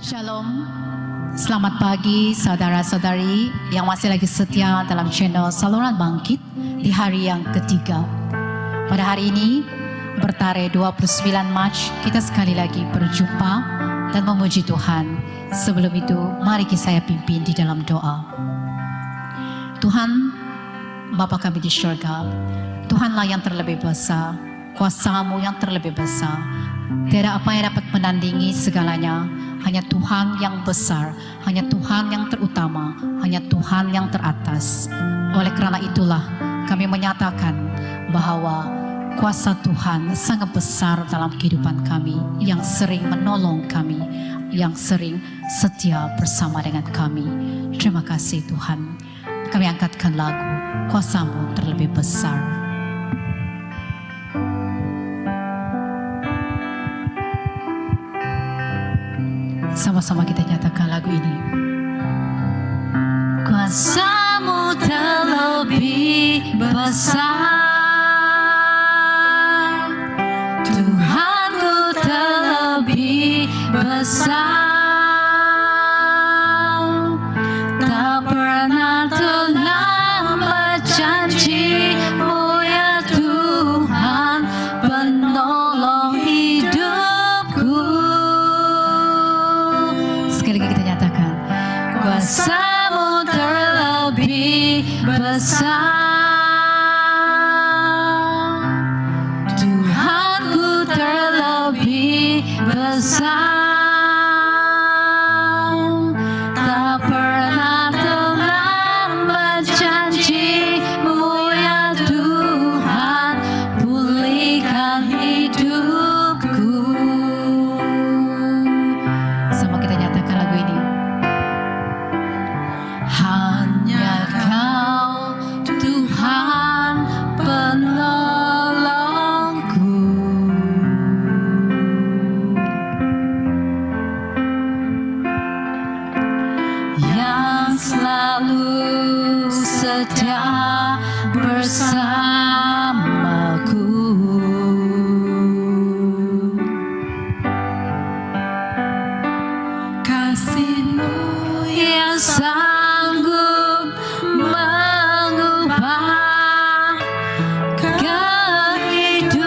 Shalom, selamat pagi saudara-saudari yang masih lagi setia dalam channel Saluran Bangkit di hari yang ketiga. Pada hari ini, bertarikh 29 Mac, kita sekali lagi berjumpa dan memuji Tuhan. Sebelum itu, mari saya pimpin di dalam doa. Tuhan, Bapa kami di syurga, Tuhanlah yang terlebih besar, kuasa-Mu yang terlebih besar. Tiada apa yang dapat menandingi segalanya. Hanya Tuhan yang besar, hanya Tuhan yang terutama, hanya Tuhan yang teratas. Oleh karena itulah kami menyatakan bahwa kuasa Tuhan sangat besar dalam kehidupan kami, yang sering menolong kami, yang sering setia bersama dengan kami. Terima kasih Tuhan. Kami angkatkan lagu Kuasa-Mu terlebih besar. Sama-sama kita nyatakan lagu ini. Kuasa-Mu terlebih besar, Tuhanku terlebih besar, tak pernah terlambat janji-Mu ya Tuhan, penolong hidupku. Sekali lagi kita nyatakan, kuasa-Mu terlebih besar, Tuhanku terlebih besar, tak pernah terlambat janji-Mu ya Tuhan, pulihkan hidupku. Sama kita nyatakan lagu ini. Hanya Kau Tuhan penolongku, yang selalu setia bersamaku. Kasih-Mu yang sanggup mengubah kehidupanku.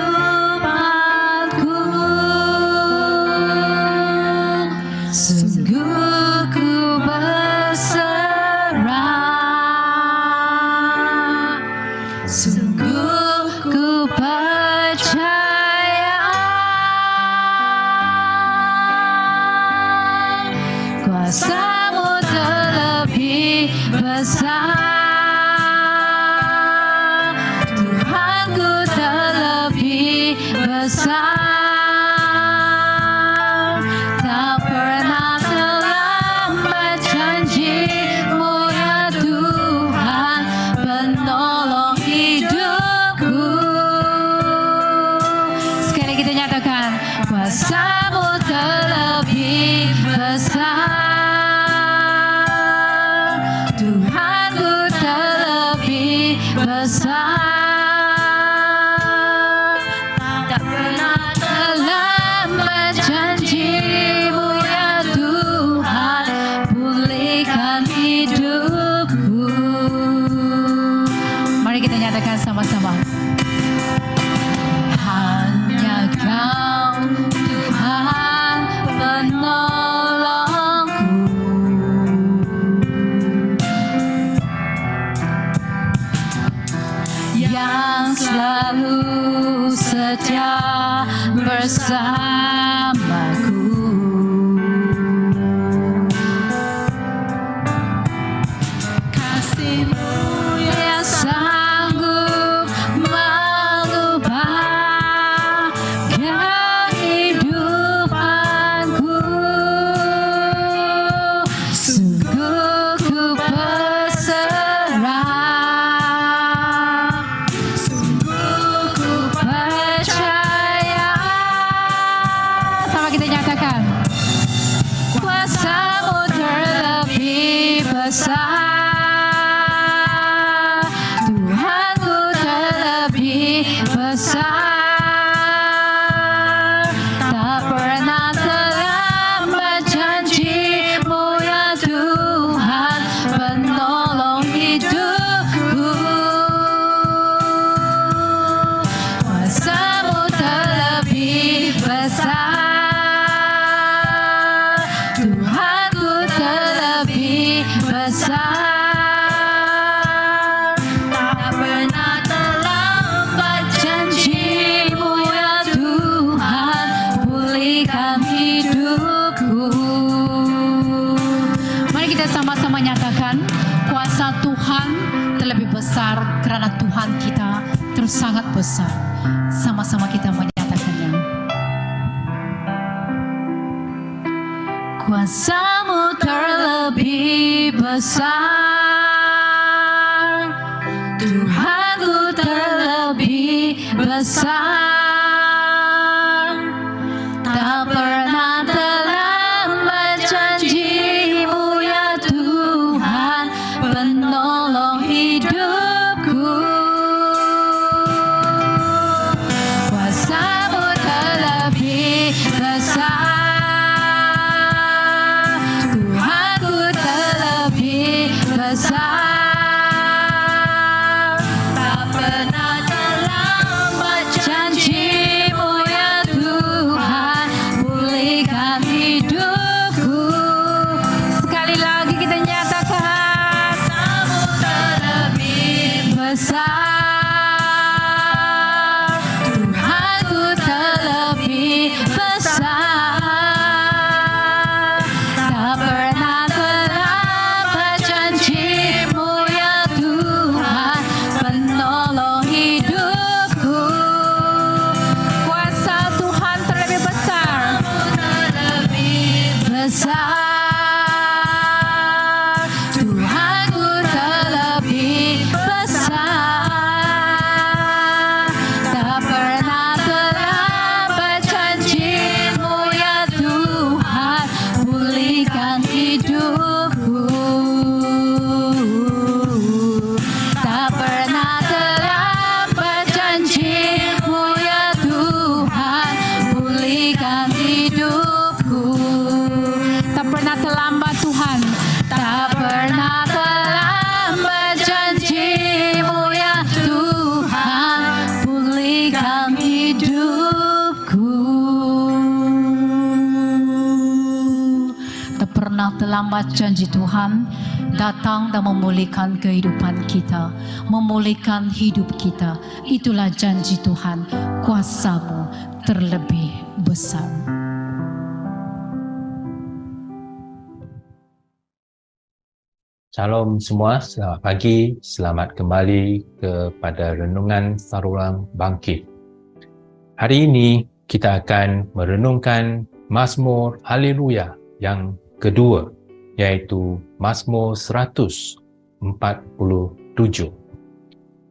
Sungguh ku berserah, sungguh ku percaya. Kuasa-Mu terlebih besar, Tuhanku terlebih besar, tak pernah terlambat janji-Mu ya Tuhan, penolong hidupku. Sekali kita nyatakan, kuasa-Mu terlebih besar, Tuhanku terlebih besar, tak pernah terlambat janji-Mu ya Tuhan, pulihkan hidupku. Mari kita nyatakan sama-sama. Hanya Kau Tuhan penolongku, yang selalu setia bersamaku. Kasih-Mu yang sanggup mengubah kehidupanku. Sungguh ku berserah, sungguh ku percaya. Sama kita nyatakan, kuasa-Mu terlebih besar, Tuhanku terlebih besar, tak pernah terlambat janji besar, tak pernah terlambat janji-Mu ya Tuhan, pulihkan hidupku. Mari kita sama-sama nyatakan, kuasa Tuhan terlebih besar kerana Tuhan kita terus sangat besar. Sama-sama kita menyatakannya. Kuasa-Mu terlebih besar, Tuhanku terlebih besar, tak pernah terlambat janji-Mu ya Tuhan, penolong hidupku. Kuasa-Mu terlebih besar, besar, tak pernah terlambat janji-Mu ya Tuhan, pulihkan hidupku. Sekali lagi kita nyatakan, Kuasa-Mu terlebih besar, Tuhanku terlebih besar, tak pernah terlambat janji-Mu ya Tuhan, penolong hidupku. Kuasa Tuhan terlebih besar, besar, Tuhanku terlebih besar, tak pernah terlambat janji-Mu ya Tuhan, pulihkan hidupku. Tak pernah terlambat janji-Mu ya Tuhan, pulihkan hidupku. Tak pernah terlambat Tuhan, tak pernah terlambat janji-Mu ya Tuhan, pulihkan hidupku. Tak pernah terlambat janji Tuhan datang dan memulihkan kehidupan kita, memulihkan hidup kita. Itulah janji Tuhan, kuasa-Mu terlebih besar. Shalom semua, selamat pagi, selamat kembali kepada Renungan Saluran Bangkit. Hari ini kita akan merenungkan Mazmur Haleluya yang kedua, iaitu Mazmur 147.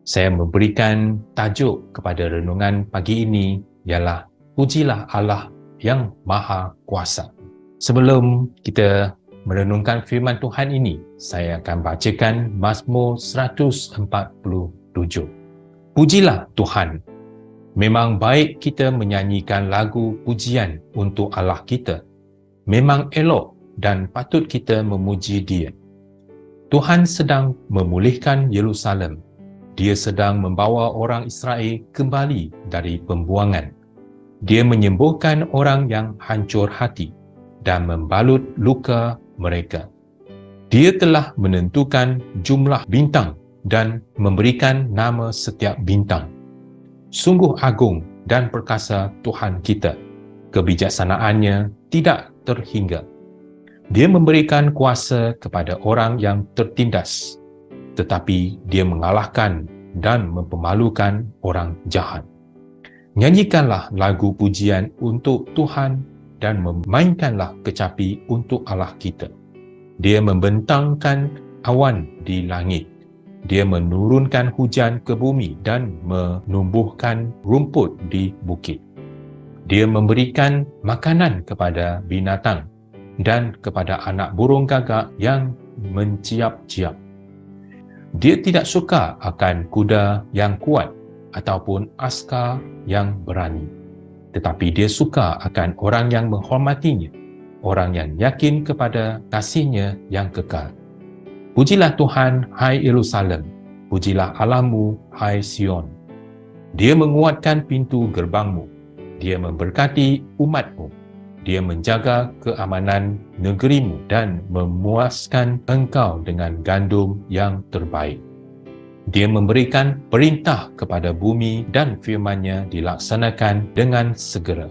Saya memberikan tajuk kepada renungan pagi ini ialah Pujilah Allah yang Maha Kuasa. Sebelum kita merenungkan firman Tuhan ini, saya akan bacakan Mazmur 147. Pujilah Tuhan. Memang baik kita menyanyikan lagu pujian untuk Allah kita. Memang elok dan patut kita memuji Dia. Tuhan sedang memulihkan Yerusalem. Dia sedang membawa orang Israel kembali dari pembuangan. Dia menyembuhkan orang yang hancur hati dan membalut luka mereka. Dia telah menentukan jumlah bintang dan memberikan nama setiap bintang. Sungguh agung dan perkasa Tuhan kita. Kebijaksanaannya tidak terhingga. Dia memberikan kuasa kepada orang yang tertindas, tetapi Dia mengalahkan dan mempermalukan orang jahat. Nyanyikanlah lagu pujian untuk Tuhan dan memainkanlah kecapi untuk Allah kita. Dia membentangkan awan di langit. Dia menurunkan hujan ke bumi dan menumbuhkan rumput di bukit. Dia memberikan makanan kepada binatang dan kepada anak burung gagak yang menciap-ciap. Dia tidak suka akan kuda yang kuat ataupun askar yang berani. Tetapi Dia suka akan orang yang menghormatinya, orang yang yakin kepada kasih-Nya yang kekal. Pujilah Tuhan, hai Yerusalem. Pujilah Allah-Mu, hai Sion. Dia menguatkan pintu gerbang-Mu. Dia memberkati umat-Mu. Dia menjaga keamanan negerimu dan memuaskan engkau dengan gandum yang terbaik. Dia memberikan perintah kepada bumi dan firman-Nya dilaksanakan dengan segera.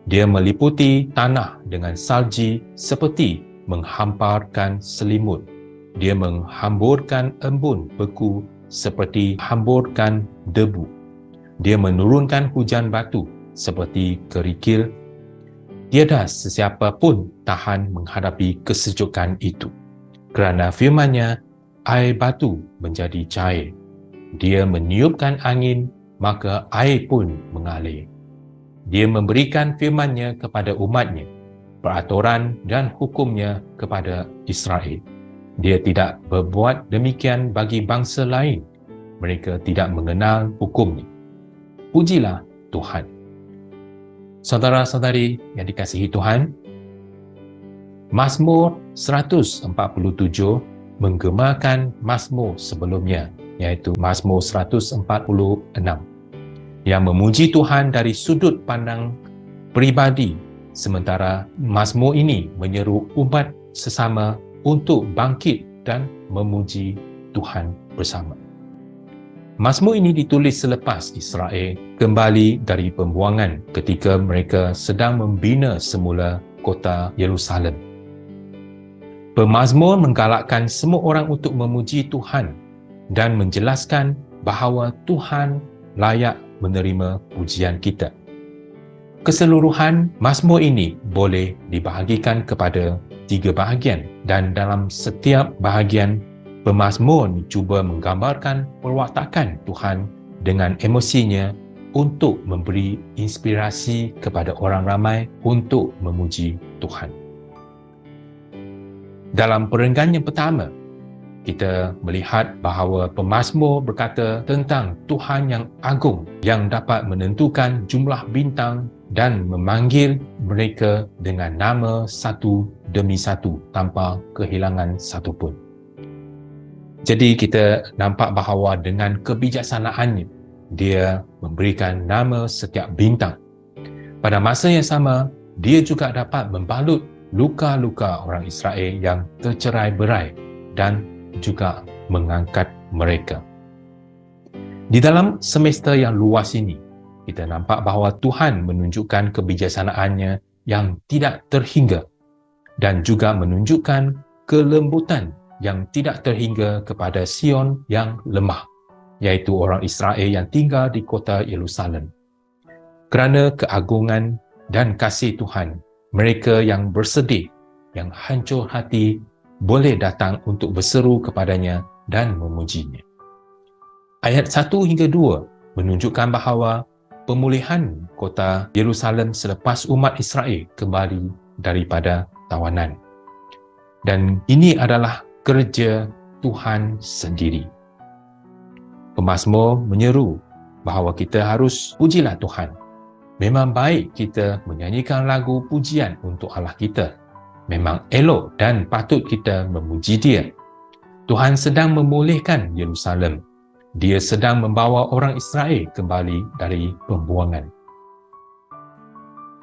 Dia meliputi tanah dengan salji seperti menghamparkan selimut. Dia menghamburkan embun beku seperti hamburkan debu. Dia menurunkan hujan batu seperti kerikil. Tiada sesiapa pun tahan menghadapi kesejukan itu. Kerana firman-Nya, air batu menjadi cair. Dia meniupkan angin, maka air pun mengalir. Dia memberikan firman-Nya kepada umat-Nya, peraturan dan hukum-Nya kepada Israel. Dia tidak berbuat demikian bagi bangsa lain. Mereka tidak mengenal hukum-Nya. Pujilah Tuhan. Saudara-saudari yang dikasihi Tuhan, Mazmur 147 menggemarkan Mazmur sebelumnya, iaitu Mazmur 146, yang memuji Tuhan dari sudut pandang peribadi, sementara Mazmur ini menyeru umat sesama untuk bangkit dan memuji Tuhan bersama. Mazmur ini ditulis selepas Israel kembali dari pembuangan ketika mereka sedang membina semula kota Yerusalem. Pemazmur menggalakkan semua orang untuk memuji Tuhan dan menjelaskan bahawa Tuhan layak menerima pujian kita. Keseluruhan Mazmur ini boleh dibahagikan kepada 3 bahagian, dan dalam setiap bahagian pemazmur cuba menggambarkan perwatakan Tuhan dengan emosinya untuk memberi inspirasi kepada orang ramai untuk memuji Tuhan. Dalam perenggan yang pertama, kita melihat bahawa pemazmur berkata tentang Tuhan yang agung yang dapat menentukan jumlah bintang dan memanggil mereka dengan nama satu demi satu tanpa kehilangan satu pun. Jadi kita nampak bahawa dengan kebijaksanaannya, dia memberikan nama setiap bintang. Pada masa yang sama, dia juga dapat membalut luka-luka orang Israel yang tercerai-berai dan juga mengangkat mereka. Di dalam semesta yang luas ini, kita nampak bahawa Tuhan menunjukkan kebijaksanaannya yang tidak terhingga dan juga menunjukkan kelembutan yang tidak terhingga kepada Sion yang lemah, iaitu orang Israel yang tinggal di kota Yerusalem. Kerana keagungan dan kasih Tuhan, mereka yang bersedih, yang hancur hati, boleh datang untuk berseru kepadanya dan memujinya. Ayat 1 hingga 2 menunjukkan bahawa pemulihan kota Yerusalem selepas umat Israel kembali daripada tawanan. Dan ini adalah kerja Tuhan sendiri. Pemazmur menyeru bahawa kita harus pujilah Tuhan. Memang baik kita menyanyikan lagu pujian untuk Allah kita. Memang elok dan patut kita memuji Dia. Tuhan sedang memulihkan Yerusalem. Dia sedang membawa orang Israel kembali dari pembuangan.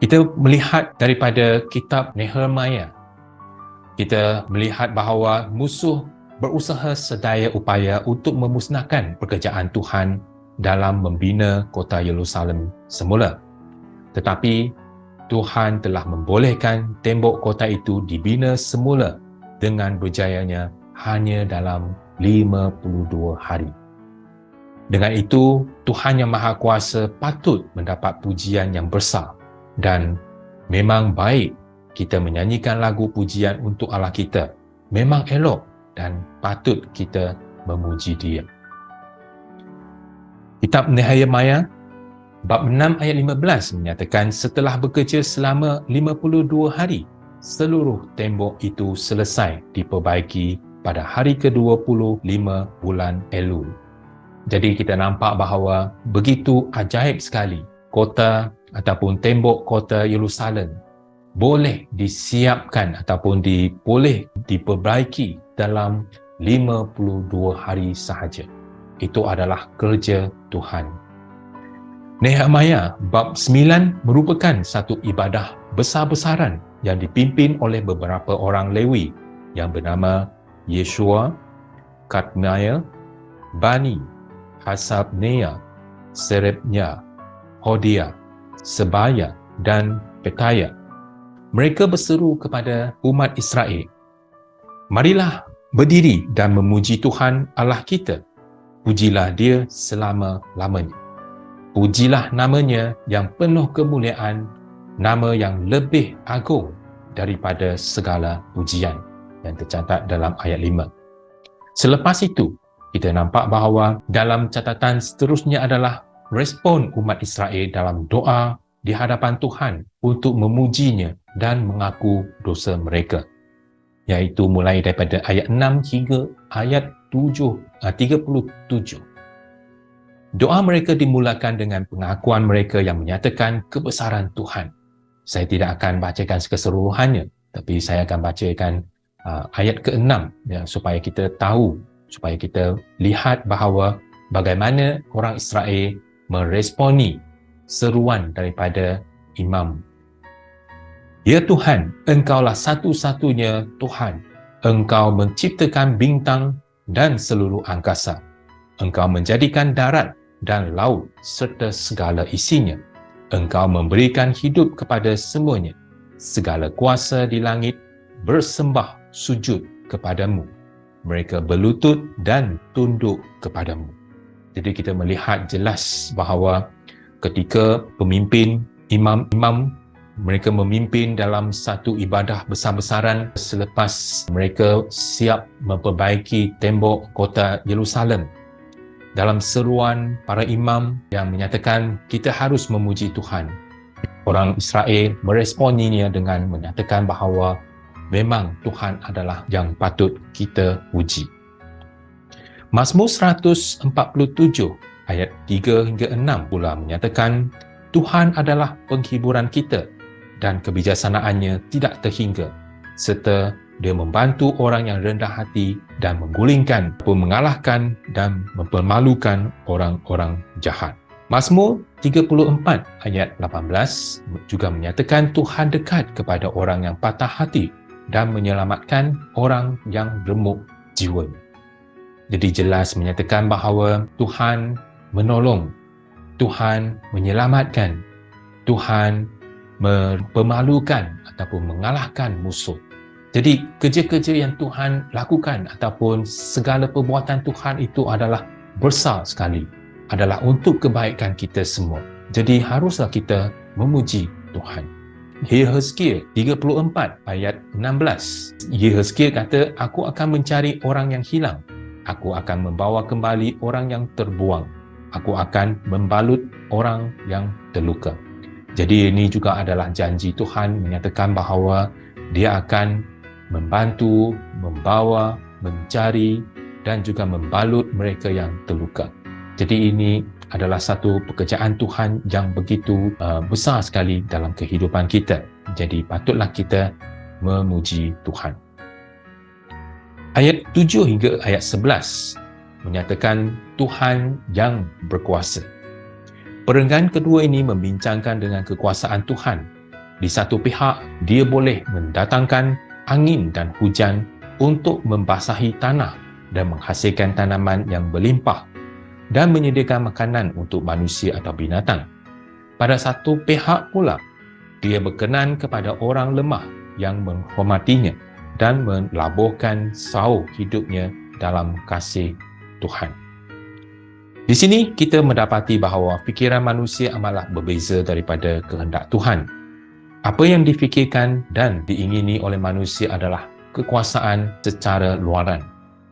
Kita melihat daripada kitab Nehemiah, kita melihat bahawa musuh berusaha sedaya upaya untuk memusnahkan pekerjaan Tuhan dalam membina kota Yerusalem semula. Tetapi Tuhan telah membolehkan tembok kota itu dibina semula dengan berjayanya hanya dalam 52 hari. Dengan itu, Tuhan yang Maha Kuasa patut mendapat pujian yang besar, dan memang baik kita menyanyikan lagu pujian untuk Allah kita. Memang elok dan patut kita memuji Dia. Kitab Nehemiah bab 6 ayat 15 menyatakan setelah bekerja selama 52 hari, seluruh tembok itu selesai diperbaiki pada hari ke-25 bulan Elul. Jadi kita nampak bahawa begitu ajaib sekali kota ataupun tembok kota Yerusalem boleh disiapkan ataupun boleh diperbaiki dalam 52 hari sahaja. Itu adalah kerja Tuhan. Nehemiah bab 9 merupakan satu ibadah besar-besaran yang dipimpin oleh beberapa orang Lewi yang bernama Yeshua, Kadmiel, Bani, Hasabneah, Serebnya, Hodia, Sebaya dan Petaya. Mereka berseru kepada umat Israel, "Marilah berdiri dan memuji Tuhan Allah kita. Pujilah Dia selama-lamanya. Pujilah namanya yang penuh kemuliaan, nama yang lebih agung daripada segala pujian," yang tercatat dalam ayat 5. Selepas itu, kita nampak bahawa dalam catatan seterusnya adalah respon umat Israel dalam doa di hadapan Tuhan untuk memujinya dan mengaku dosa mereka, iaitu mulai daripada ayat 6 hingga ayat 37. Doa mereka dimulakan dengan pengakuan mereka yang menyatakan kebesaran Tuhan. Saya tidak akan bacakan keseluruhannya, tapi saya akan bacakan ayat ke-6 ya, supaya kita tahu, supaya kita lihat bahawa bagaimana orang Israel meresponi seruan daripada imam. "Ya Tuhan, Engkaulah satu-satunya Tuhan. Engkau menciptakan bintang dan seluruh angkasa. Engkau menjadikan darat dan laut serta segala isinya. Engkau memberikan hidup kepada semuanya. Segala kuasa di langit bersembah sujud kepadamu. Mereka berlutut dan tunduk kepadamu." Jadi kita melihat jelas bahawa ketika pemimpin, imam-imam, mereka memimpin dalam satu ibadah besar-besaran selepas mereka siap memperbaiki tembok kota Yerusalem. Dalam seruan para imam yang menyatakan kita harus memuji Tuhan, orang Israel meresponinya dengan menyatakan bahawa memang Tuhan adalah yang patut kita puji. Mazmur 147 ayat 3 hingga 6 pula menyatakan Tuhan adalah penghiburan kita dan kebijaksanaannya tidak terhingga, serta Dia membantu orang yang rendah hati dan menggulingkan, mengalahkan dan mempermalukan orang-orang jahat. Mazmur 34 ayat 18 juga menyatakan Tuhan dekat kepada orang yang patah hati dan menyelamatkan orang yang remuk jiwanya. Jadi jelas menyatakan bahawa Tuhan menolong, Tuhan menyelamatkan, Tuhan mempermalukan ataupun mengalahkan musuh. Jadi kerja-kerja yang Tuhan lakukan ataupun segala perbuatan Tuhan itu adalah besar sekali, adalah untuk kebaikan kita semua. Jadi haruslah kita memuji Tuhan. Yehezkiel 34 ayat 16. Yehezkiel kata, "Aku akan mencari orang yang hilang. Aku akan membawa kembali orang yang terbuang. Aku akan membalut orang yang terluka." Jadi ini juga adalah janji Tuhan menyatakan bahawa Dia akan membantu, membawa, mencari dan juga membalut mereka yang terluka. Jadi ini adalah satu pekerjaan Tuhan yang begitu besar sekali dalam kehidupan kita. Jadi patutlah kita memuji Tuhan. Ayat 7 hingga ayat 11 menyatakan Tuhan yang berkuasa. Perenggan kedua ini membincangkan dengan kekuasaan Tuhan. Di satu pihak, Dia boleh mendatangkan angin dan hujan untuk membasahi tanah dan menghasilkan tanaman yang berlimpah dan menyediakan makanan untuk manusia atau binatang. Pada satu pihak pula, Dia berkenan kepada orang lemah yang menghormatinya dan melabuhkan sauh hidupnya dalam kasih Tuhan. Di sini kita mendapati bahawa fikiran manusia amatlah berbeza daripada kehendak Tuhan. Apa yang difikirkan dan diingini oleh manusia adalah kekuasaan secara luaran.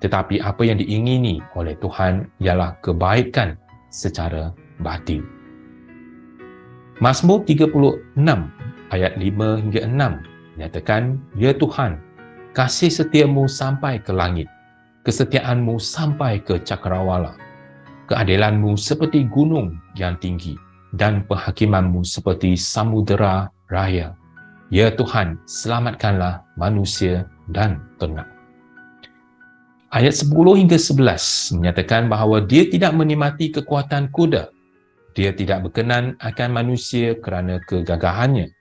Tetapi apa yang diingini oleh Tuhan ialah kebaikan secara batin. Mazmur 36 ayat 5 hingga 6 menyatakan, "Ya Tuhan, kasih setiamu sampai ke langit, kesetiaanmu sampai ke cakrawala. Keadilanmu seperti gunung yang tinggi dan penghakimanmu seperti samudera raya. Ya Tuhan, selamatkanlah manusia dan ternak." Ayat 10 hingga 11 menyatakan bahawa Dia tidak menikmati kekuatan kuda Dia tidak berkenan akan manusia kerana kegagahannya.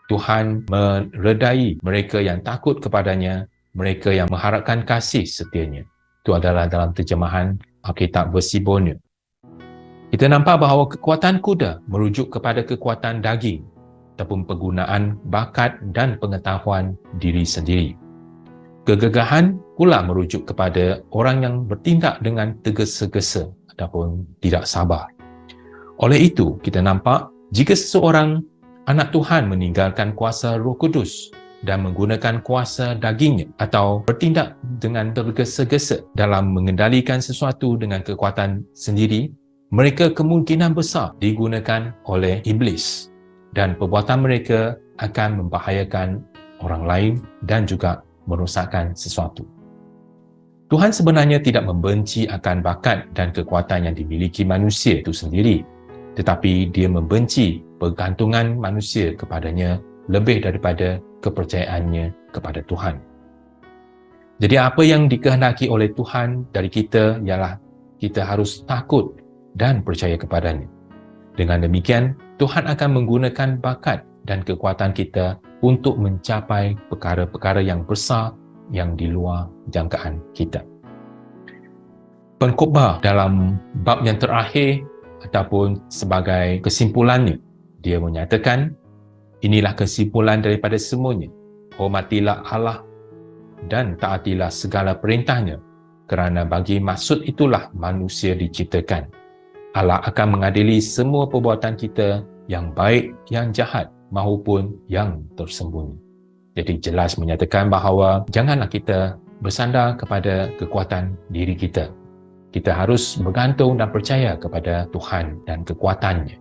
Tuhan meredai mereka yang takut kepadanya, mereka yang mengharapkan kasih setianya. Itu adalah dalam terjemahan Alkitab versi Borneo. Kita nampak bahawa kekuatan kuda merujuk kepada kekuatan daging ataupun penggunaan bakat dan pengetahuan diri sendiri. Kegagahan pula merujuk kepada orang yang bertindak dengan tergesa-gesa ataupun tidak sabar. Oleh itu, kita nampak jika seseorang anak Tuhan meninggalkan kuasa Roh Kudus dan menggunakan kuasa dagingnya atau bertindak dengan tergesa-gesa dalam mengendalikan sesuatu dengan kekuatan sendiri, mereka kemungkinan besar digunakan oleh iblis dan perbuatan mereka akan membahayakan orang lain dan juga merosakkan sesuatu. Tuhan sebenarnya tidak membenci akan bakat dan kekuatan yang dimiliki manusia itu sendiri, tetapi dia membenci pergantungan manusia kepadanya lebih daripada kepercayaannya kepada Tuhan. Jadi apa yang dikehendaki oleh Tuhan dari kita ialah kita harus takut dan percaya kepadanya. Dengan demikian, Tuhan akan menggunakan bakat dan kekuatan kita untuk mencapai perkara-perkara yang besar yang di luar jangkaan kita. Pengkhotbah dalam bab yang terakhir ataupun sebagai kesimpulannya, dia menyatakan, inilah kesimpulan daripada semuanya. Hormatilah Allah dan taatilah segala perintahnya, kerana bagi maksud itulah manusia diciptakan. Allah akan mengadili semua perbuatan kita, yang baik, yang jahat maupun yang tersembunyi. Jadi jelas menyatakan bahawa janganlah kita bersandar kepada kekuatan diri kita. Kita harus bergantung dan percaya kepada Tuhan dan kekuatannya.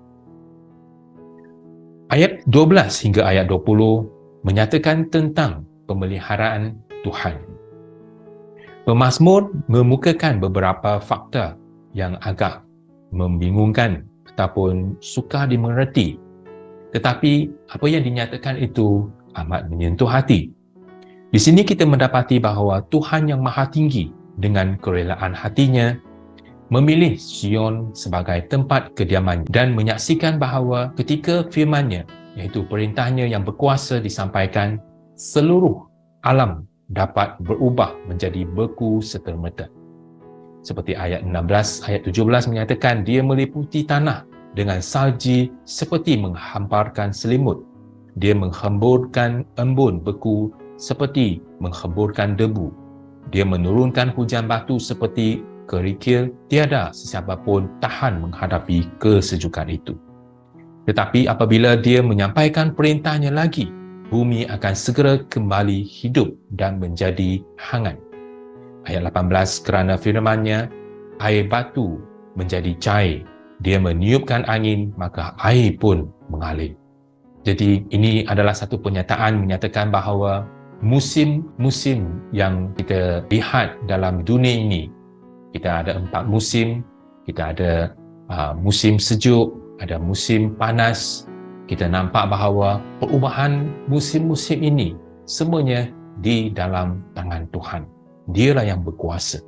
Ayat 12 hingga ayat 20 menyatakan tentang pemeliharaan Tuhan. Pemazmur memukakan beberapa fakta yang agak membingungkan ataupun sukar dimengerti. Tetapi apa yang dinyatakan itu amat menyentuh hati. Di sini kita mendapati bahawa Tuhan yang Maha Tinggi dengan kerelaan hatinya memilih Sion sebagai tempat kediamannya dan menyaksikan bahawa ketika firman-Nya, iaitu perintahnya yang berkuasa disampaikan, seluruh alam dapat berubah menjadi beku serta-merta. Seperti ayat 16, ayat 17 menyatakan dia meliputi tanah dengan salji seperti menghamparkan selimut. Dia menghemburkan embun beku seperti menghemburkan debu. Dia menurunkan hujan batu seperti kerikil, tiada sesiapa pun tahan menghadapi kesejukan itu. Tetapi apabila dia menyampaikan perintahnya lagi, bumi akan segera kembali hidup dan menjadi hangat. Ayat 18, kerana firman-Nya, air batu menjadi cair. Dia meniupkan angin, maka air pun mengalir. Jadi ini adalah satu pernyataan menyatakan bahawa musim-musim yang kita lihat dalam dunia ini, kita ada 4 musim, kita ada musim sejuk, ada musim panas. Kita nampak bahawa perubahan musim-musim ini semuanya di dalam tangan Tuhan. Dialah yang berkuasa.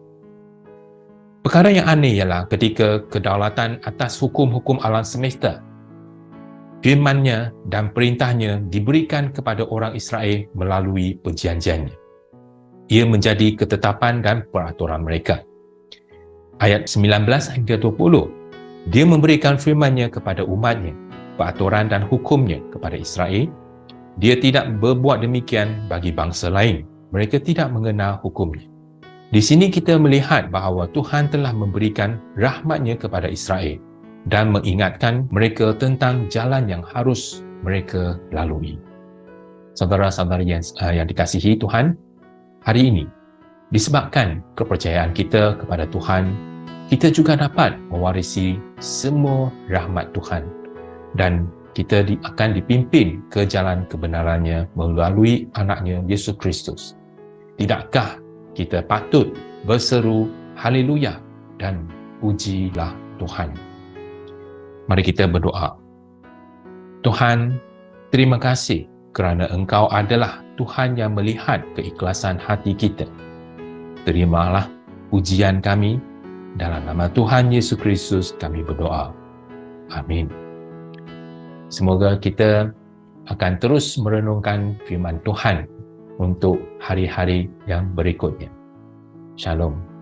Perkara yang aneh ialah ketika kedaulatan atas hukum-hukum alam semesta, firman-Nya dan perintahnya diberikan kepada orang Israel melalui perjanjiannya. Ia menjadi ketetapan dan peraturan mereka. Ayat 19 hingga 20, dia memberikan firman-Nya kepada umat-Nya, peraturan dan hukumnya kepada Israel. Dia tidak berbuat demikian bagi bangsa lain. Mereka tidak mengenal hukumnya. Di sini kita melihat bahawa Tuhan telah memberikan rahmat-Nya kepada Israel dan mengingatkan mereka tentang jalan yang harus mereka lalui. Saudara-saudari yang dikasihi Tuhan, hari ini, disebabkan kepercayaan kita kepada Tuhan, kita juga dapat mewarisi semua rahmat Tuhan dan kita akan dipimpin ke jalan kebenarannya melalui anaknya Yesus Kristus. Tidakkah kita patut berseru haleluya dan pujilah Tuhan? Mari kita berdoa. Tuhan, terima kasih kerana Engkau adalah Tuhan yang melihat keikhlasan hati kita. Terimalah pujian kami. Dalam nama Tuhan Yesus Kristus kami berdoa. Amin. Semoga kita akan terus merenungkan firman Tuhan untuk hari-hari yang berikutnya. Shalom.